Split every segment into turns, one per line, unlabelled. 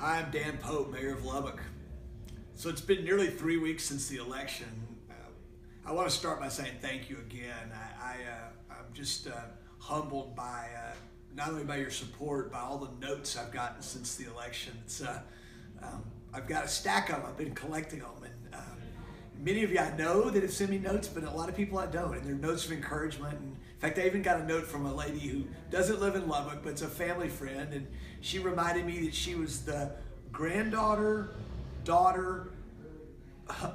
Hi, I'm Dan Pope, Mayor of Lubbock. So it's been nearly 3 weeks since the election. I want to start by saying thank you again. I'm just humbled by not only by your support, by all the notes I've gotten since the election. I've got a stack of them. I've been collecting them, and many of you I know that have sent me notes, but a lot of people I don't, and they're notes of encouragement. And in fact, I even got a note from a lady who doesn't live in Lubbock, but it's a family friend, and she reminded me that she was the granddaughter, daughter,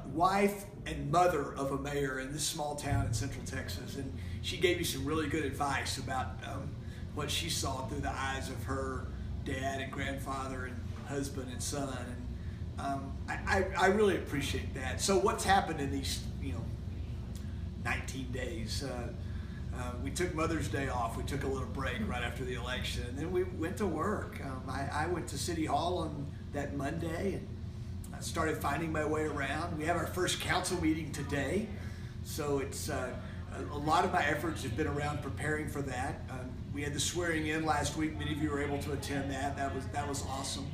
wife, and mother of a mayor in this small town in Central Texas. And she gave me some really good advice about what she saw through the eyes of her dad and grandfather and husband and son. And I really appreciate that. So what's happened in these 19 days? We took Mother's Day off. We took a little break right after the election, and then we went to work. I went to City Hall on that Monday and I started finding my way around. We have our first council meeting today, so it's a lot of my efforts have been around preparing for that. We had the swearing in last week. Many of you were able to attend that. That was awesome.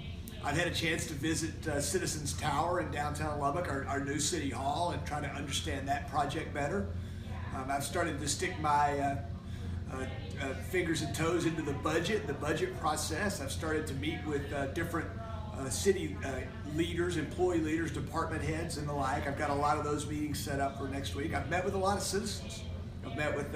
I've had a chance to visit Citizens Tower in downtown Lubbock, our new City Hall, and try to understand that project better. I've started to stick my fingers and toes into the budget process. I've started to meet with different city leaders, employee leaders, department heads, and the like. I've got a lot of those meetings set up for next week. I've met with a lot of citizens. I've met with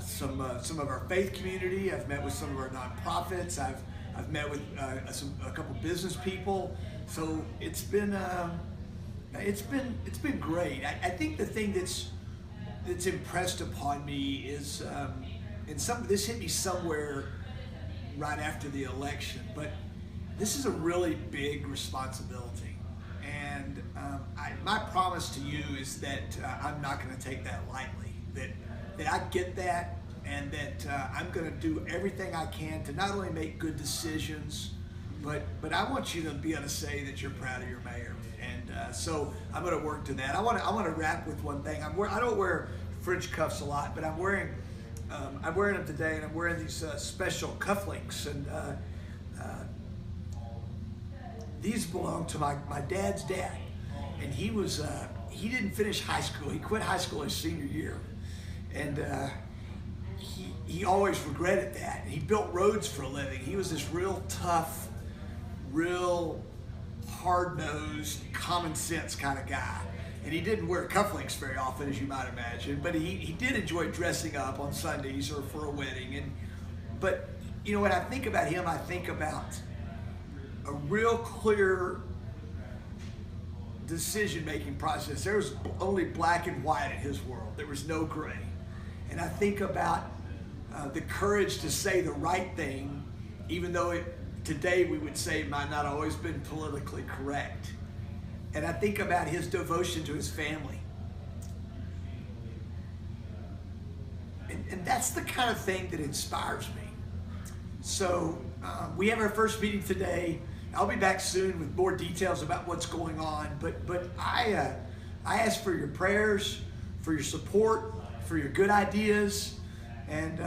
some of our faith community. I've met with some of our nonprofits. I've met with a couple business people. So it's been great. I think the thing that's impressed upon me is, this hit me somewhere right after the election, but this is a really big responsibility. And my promise to you is that I'm not going to take that lightly, that I get that, and that I'm going to do everything I can to not only make good decisions, but I want you to be able to say that you're proud of your mayor. And so I'm going to work to that. I want to wrap with one thing. I don't wear French cuffs a lot, but I'm wearing them today, and I'm wearing these special cufflinks. And these belong to my dad's dad. And he didn't finish high school. He quit high school his senior year. And he always regretted that. He built roads for a living. He was this real tough, real hard-nosed, common sense kind of guy. And he didn't wear cufflinks very often, as you might imagine, but he did enjoy dressing up on Sundays or for a wedding. But when I think about him, I think about a real clear decision-making process. There was only black and white in his world. There was no gray. And I think about the courage to say the right thing, even though today we would say it might not always been politically correct. And I think about his devotion to his family. And that's the kind of thing that inspires me. So we have our first meeting today. I'll be back soon with more details about what's going on. But I ask for your prayers, for your support, for your good ideas. And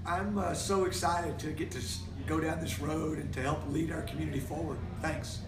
I'm so excited to get to go down this road and to help lead our community forward. Thanks.